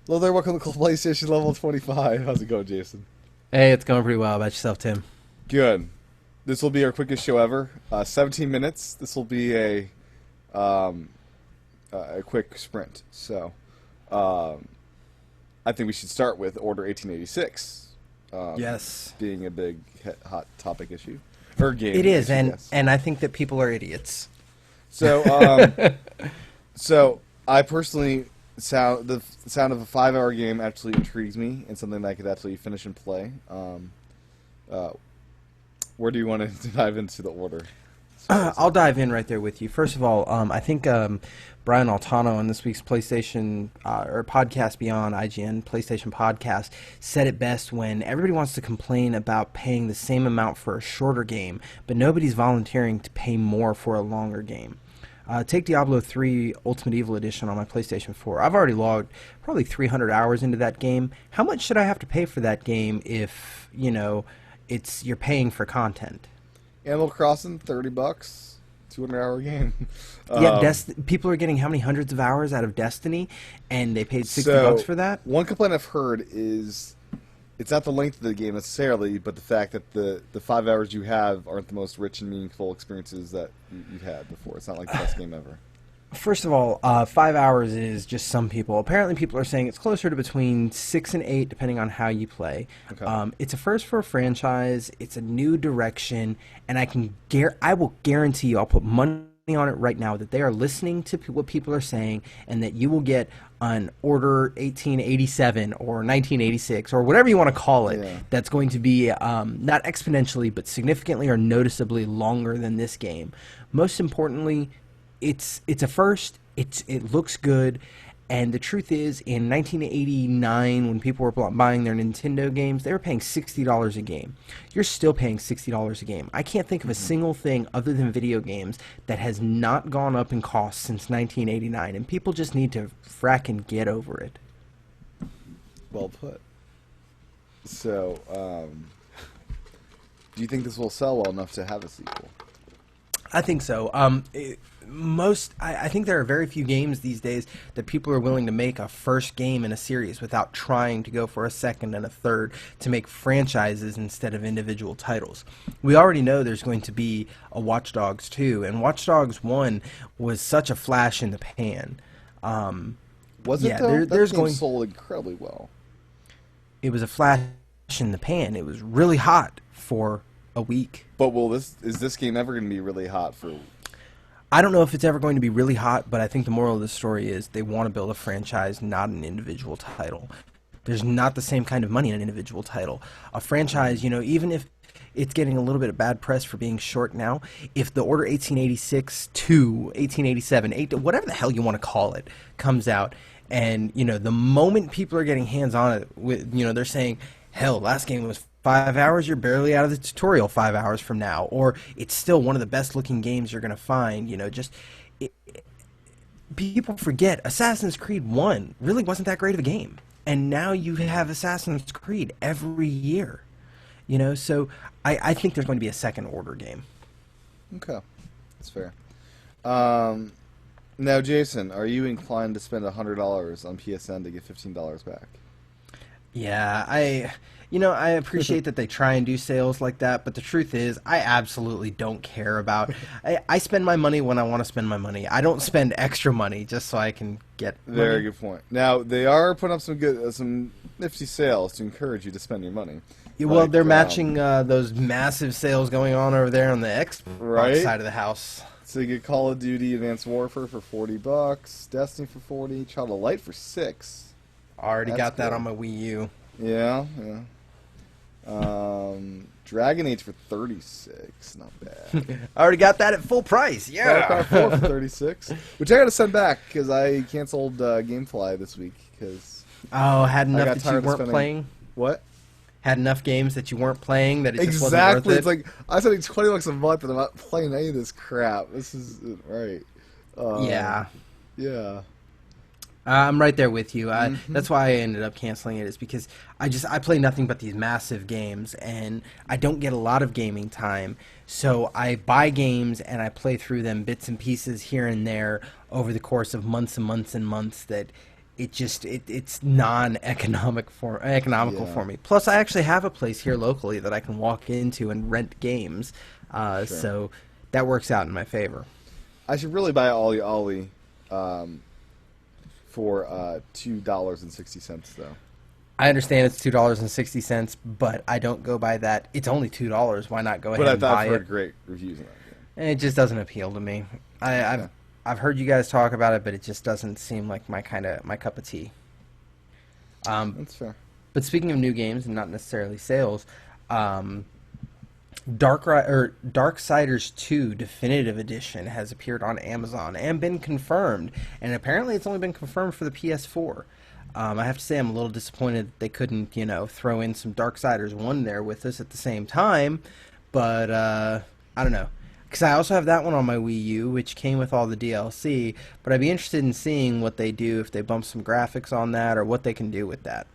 Hello there, welcome to PlayStation Level 25. How's it going, Jason? Hey, it's going pretty well. How about yourself, Tim? Good. This will be our quickest show ever. 17 minutes. This will be um, a quick sprint. So, um, I think we should start with Order 1886, Yes. being a big hot topic issue or It game is, issue. and Yes. and I think that people are idiots. So, so I personally sound of a 5 hour game actually intrigues me and something that I could actually finish and play. Uh, where do you want to dive into the order? I'll dive in right there with you. First of all, I think Brian Altano on this week's PlayStation or Podcast Beyond IGN PlayStation Podcast said it best when everybody wants to complain about paying the same amount for a shorter game, but nobody's volunteering to pay more for a longer game. Take Diablo 3 Ultimate Evil Edition on my PlayStation 4. I've already logged probably 300 hours into that game. How much should I have to pay for that game if, you're paying for content? Animal Crossing, $30, 200-hour game. Yeah, Um, people are getting how many hundreds of hours out of Destiny, and they paid $60 so for that? one complaint I've heard is it's not the length of the game necessarily, but the fact that the 5 hours you have aren't the most rich and meaningful experiences that you've had before. It's not like the best game ever. First of all, 5 hours is just some people. Apparently, people are saying it's closer to between 6 and 8, depending on how you play. Okay. It's a first for a franchise. It's a new direction, and I will guarantee you, I'll put money on it right now that they are listening to what people are saying, and that you will get an Order 1887 or 1986 or whatever you want to call it. Yeah. That's going to be not exponentially, but significantly or noticeably longer than this game. Most importantly, it's a first. It looks good, and the truth is, in 1989, when people were buying their Nintendo games, they were paying $60 a game. You're still paying $60 a game. I can't think of a single thing other than video games that has not gone up in cost since 1989, and people just need to fracking get over it. Well put. So, do you think this will sell well enough to have a sequel? I think so. I think there are very few games these days that people are willing to make a first game in a series without trying to go for a second and a third to make franchises instead of individual titles. We already know there's going to be a Watch Dogs 2, and Watch Dogs 1 was such a flash in the pan. Was Yeah, it though? That there's game going. sold incredibly well. It was a flash in the pan. It was really hot for a week. But is this game ever going to be really hot for? I don't know if it's ever going to be really hot, but I think the moral of the story is they want to build a franchise, not an individual title. There's not the same kind of money in an individual title. A franchise, even if it's getting a little bit of bad press for being short now, if the Order 1886 to 1887, 8, whatever the hell you want to call it, comes out, and, the moment people are getting hands on it, they're saying, hell, last game was 5 hours, you're barely out of the tutorial 5 hours from now, or it's still one of the best looking games you're going to find. People forget Assassin's Creed 1 really wasn't that great of a game, and now you have Assassin's Creed every year. So I think there's going to be a second Order game. Okay, that's fair. Now, Jason, are you inclined to spend $100 on PSN to get $15 back? Yeah, I appreciate that they try and do sales like that, but the truth is, I absolutely don't care about. I spend my money when I want to spend my money. I don't spend extra money just so I can get Very money. good point. Now, they are putting up some nifty sales to encourage you to spend your money. Yeah, well, Like, they're matching those massive sales going on over there on the Xbox Right? side of the house. So you get Call of Duty Advanced Warfare for $40, Destiny for $40, Child of Light for $6. Already That's got that good. on my Wii U. Yeah, yeah. Dragon Age for $36, not bad. Already got that at full price. Far Cry Yeah. 4 for $36, which I got to send back because I canceled GameFly this week because Oh, had I enough got that tired you of weren't spending. playing. What? Had enough games that you weren't playing that it just Exactly. wasn't worth It's like I'm spending $20 a month and I'm not playing any of this crap. This is right. it. Yeah. Yeah. I'm right there with you. Mm-hmm. That's why I ended up canceling it, is because I play nothing but these massive games, and I don't get a lot of gaming time. So I buy games and I play through them bits and pieces here and there over the course of months and months and months that it's economical Yeah. for me. Plus, I actually have a place here locally that I can walk into and rent games, Sure. so that works out in my favor. I should really buy Ollie Ollie for $2.60 though. I understand it's $2.60, but I don't go by that. It's only $2. Why not go ahead and But buy I've heard it? great reviews on that game. And it just doesn't appeal to me. Yeah. I've heard you guys talk about it, but it just doesn't seem like my cup of tea. That's fair. But speaking of new games and not necessarily sales, Darksiders II Definitive Edition has appeared on Amazon and been confirmed, and apparently it's only been confirmed for the PS4. I have to say I'm a little disappointed that they couldn't, throw in some Darksiders 1 there with us at the same time, but I don't know. Because I also have that one on my Wii U, which came with all the DLC, but I'd be interested in seeing what they do, if they bump some graphics on that, or what they can do with that.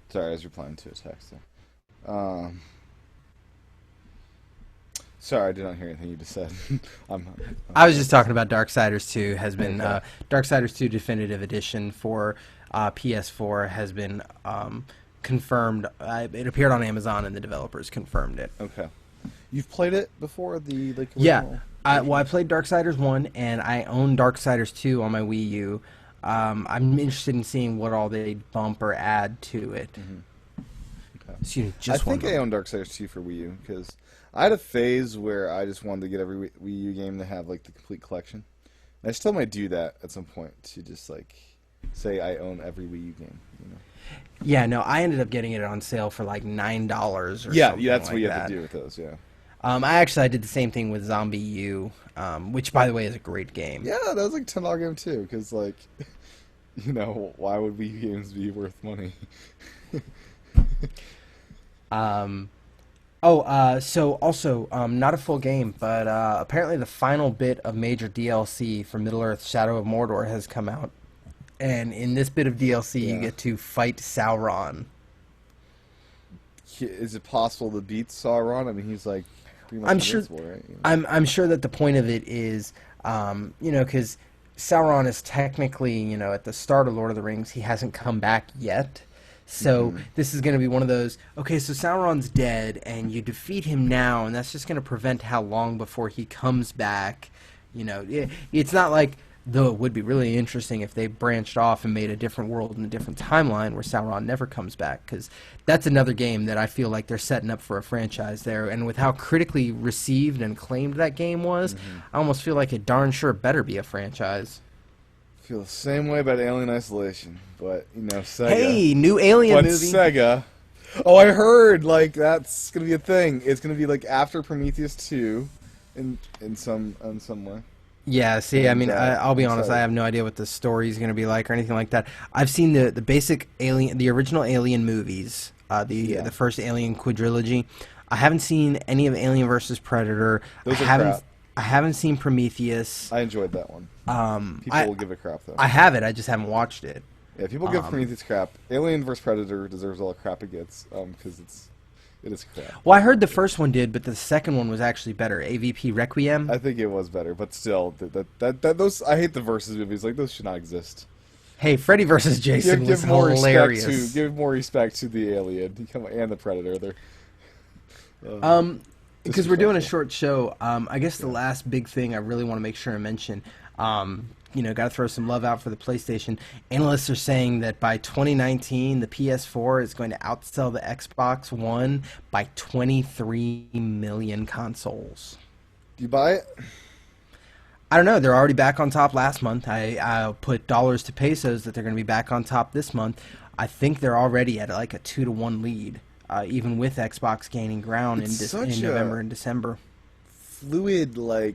Sorry, I was replying to a text there. Sorry, I did not hear anything you just said. I was just talking about Darksiders 2 has been Okay. Darksiders 2 Definitive Edition for PS4 has been confirmed. It appeared on Amazon and the developers confirmed it. Okay. You've played it before, the Yeah, original? I played Darksiders 1 and I own Darksiders 2 on my Wii U. I'm interested in seeing what all they bump or add to it. Okay. Excuse me, just I think one I moment. own Darksiders 2 for Wii U because I had a phase where I just wanted to get every Wii U game to have like the complete collection. And I still might do that at some point to just like say I own every Wii U game. Yeah, no, I ended up getting it on sale for like $9 or Yeah, something that's like what you that. have to do with those. Yeah. I did the same thing with Zombie U, which, by the way, is a great game. Yeah, that was like $10 game too. Because like, why would Wii U games be worth money? So also, not a full game, but apparently the final bit of major DLC for Middle-earth Shadow of Mordor has come out. And in this bit of DLC, you Yeah. get to fight Sauron. Is it possible to beat Sauron? I mean, he's like pretty much I'm sure. invincible, right? I'm sure that the point of it is, because Sauron is technically, at the start of Lord of the Rings, he hasn't come back yet. So this is going to be one of those, okay, so Sauron's dead, and you defeat him now, and that's just going to prevent how long before he comes back. It's not like, though it would be really interesting if they branched off and made a different world and a different timeline where Sauron never comes back, because that's another game that I feel like they're setting up for a franchise there, and with how critically received and acclaimed that game was, I almost feel like it darn sure better be a franchise. I feel the same way about Alien Isolation, but Sega. Hey, new Alien But movie. Sega. Oh, I heard like that's gonna be a thing. It's gonna be like after Prometheus 2, in some way. Yeah, see, I mean, And, I'll be honest, so- I have no idea what the story's going to be like or anything like that. I've seen the basic Alien, the original Alien movies, the first Alien quadrilogy. I haven't seen any of Alien versus Predator. Those I are haven't crap. I haven't seen Prometheus. I enjoed that one. People I will give it crap though. I have it, I just haven't watched it. Yeah, people give Prometheus crap. Alien vs Predator deserves all the crap it gets because it is crap. Well, I heard the first one did, but the second one was actually better. AVP Requiem. I think it was better, but still, that those I hate the versus movies. Like those should not exist. Hey, Freddy versus Jason was Give more hilarious. respect to the alien and the predator. Because we're doing a short show, I guess the last big thing I really want to make sure I mention, got to throw some love out for the PlayStation. Analysts are saying that by 2019, the PS4 is going to outsell the Xbox One by 23 million consoles. Do you buy it? I don't know. They're already back on top last month. I'll put dollars to pesos that they're going to be back on top this month. I think they're already at like a 2-1 lead, even with Xbox gaining ground in November and December. Fluid, like,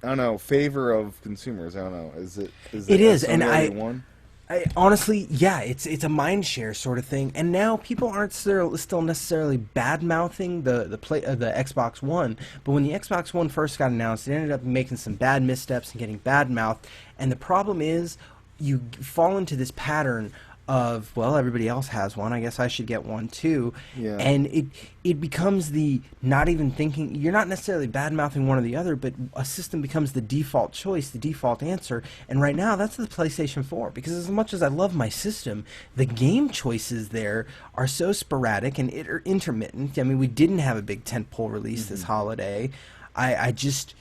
I don't know, favor of consumers. I don't know. Is it? It is, and already won? I honestly, yeah, it's a mind share sort of thing, and now people aren't still necessarily bad mouthing the Xbox One, but when the Xbox One first got announced, it ended up making some bad missteps and getting bad mouthed, and the problem is you fall into this pattern of, well, everybody else has one, I guess I should get one too. Yeah. And it becomes the not even thinking, you're not necessarily bad-mouthing one or the other, but a system becomes the default choice, the default answer. And right now, that's the PlayStation 4. Because as much as I love my system, the game choices there are so sporadic and intermittent. I mean, we didn't have a big tentpole release this holiday. I just...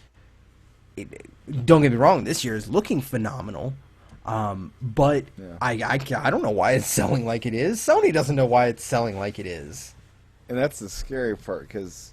don't get me wrong, this year is looking phenomenal. But Yeah. I don't know why it's selling like it is. Sony doesn't know why it's selling like it is. And that's the scary part, because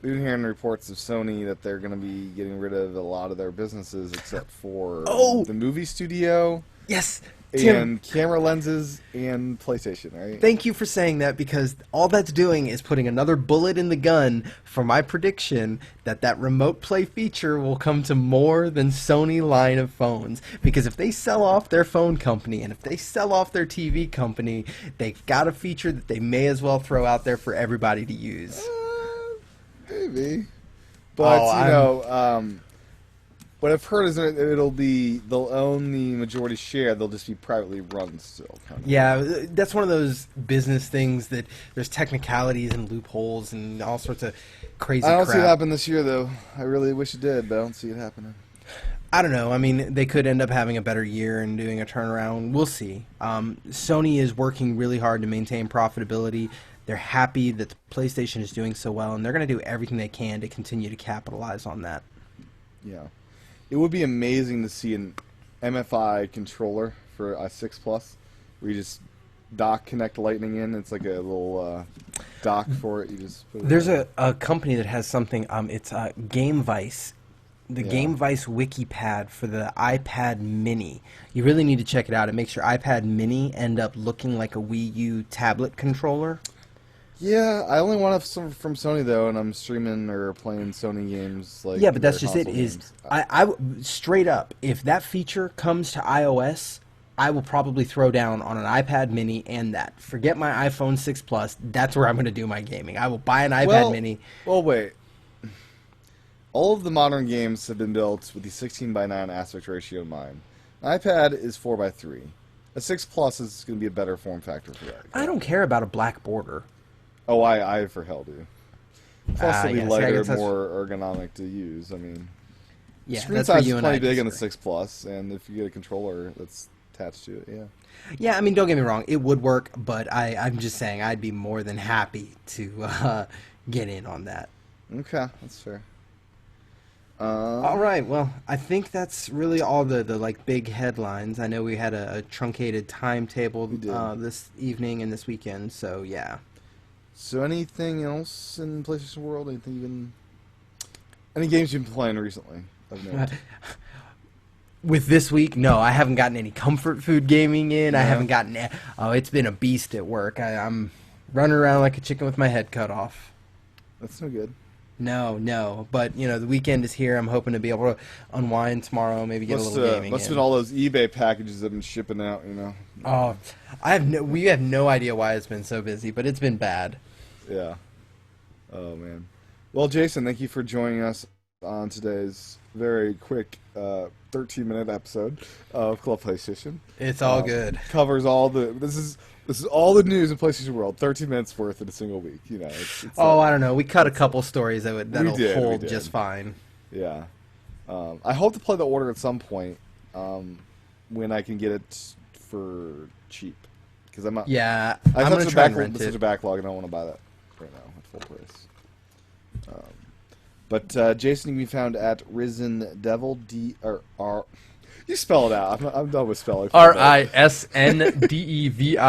we've been hearing reports of Sony that they're going to be getting rid of a lot of their businesses except for the movie studio. Yes, and Tim. camera lenses and PlayStation, right? Thank you for saying that, because all that's doing is putting another bullet in the gun for my prediction that remote play feature will come to more than Sony line of phones. Because if they sell off their phone company and if they sell off their TV company, they've got a feature that they may as well throw out there for everybody to use. Maybe. But, what I've heard is that they'll own the majority share, they'll just be privately run still. Kind of. Yeah, that's one of those business things that there's technicalities and loopholes and all sorts of crazy crap. I don't see it happen this year, though. I really wish it did, but I don't see it happening. I don't know. I mean, they could end up having a better year and doing a turnaround. We'll see. Sony is working really hard to maintain profitability. They're happy that the PlayStation is doing so well, and they're going to do everything they can to continue to capitalize on that. Yeah. It would be amazing to see an MFI controller for a 6 Plus, where you just connect Lightning in. It's like a little dock for it. You just put it There's in. a company that has something. It's Game Vice. The Game Vice wiki pad for the iPad Mini. You really need to check it out. It makes your iPad Mini end up looking like a Wii U tablet controller. Yeah, I only want some from Sony, though, and I'm streaming or playing Sony games. Yeah, but that's just it. I straight up, if that feature comes to iOS, I will probably throw down on an iPad Mini and that. Forget my iPhone 6 Plus. That's where I'm going to do my gaming. I will buy an iPad Mini. Well, wait. All of the modern games have been built with the 16:9 aspect ratio in mind. An iPad is 4:3. A 6 Plus is going to be a better form factor for that. I don't care about a black border. Oh, I for hell do. Plus, it'll be lighter, that's more ergonomic to use. I mean, Yeah, screen that's where size you is and I plenty big in the disagree. 6 Plus, and if you get a controller that's attached to it, yeah. Yeah, I mean, don't get me wrong, it would work, but I'm just saying I'd be more than happy to get in on that. Okay, that's fair. All right, well, I think that's really all the like big headlines. I know we had a truncated timetable We did. this evening and this weekend, so yeah. So anything else in PlayStation World? Any games you've been playing recently? Of note? With this week, no, I haven't gotten any comfort food gaming in. I No? haven't gotten. Oh, it's been a beast at work. I'm running around like a chicken with my head cut off. That's no good. No, but you know the weekend is here. I'm hoping to be able to unwind tomorrow, maybe get a little gaming. Must have in. been all those eBay packages that have been shipping out, you know. Oh, we have no idea why it's been so busy, but it's been bad. Yeah. Oh man. Well, Jason, thank you for joining us on today's very quick 13-minute episode of Club PlayStation. It's all good. Covers all the. This is all the news in PlayStation World. 13 minutes worth in a single week. You know. It's I don't know. We cut a couple stories that'll we hold did. just fine. Yeah. I hope to play the Order at some point when I can get it for cheap. Because I'm Yeah, I I'm have gonna try and rent such it. a backlog, and I don't want to buy that right now at full price. But Jason can be found at Risen Devil You spell it out. I'm done with spelling. RISNDEVIL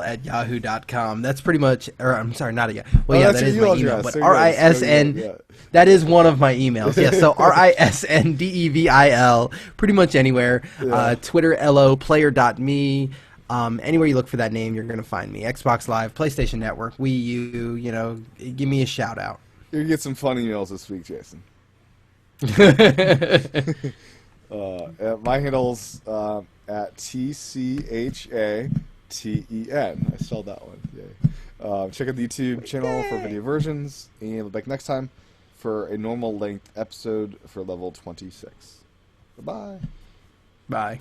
at yahoo.com. That's pretty much, or I'm sorry, not a Yahoo. Well, yeah, that's that is your my email email, address. but So yeah, RISN, yeah. that is one of my emails. Yeah, so RISNDEVIL, pretty much anywhere. Yeah. Twitter, LO, player.me. Anywhere you look for that name, you're going to find me. Xbox Live, PlayStation Network, Wii U, you know, give me a shout out. You're going to get some fun emails this week, Jason. My handle's at TCHATEN. I spelled that one. Yay. Check out the YouTube channel for video versions, and we'll be back next time for a normal length episode for level 26. Bye-bye. Bye.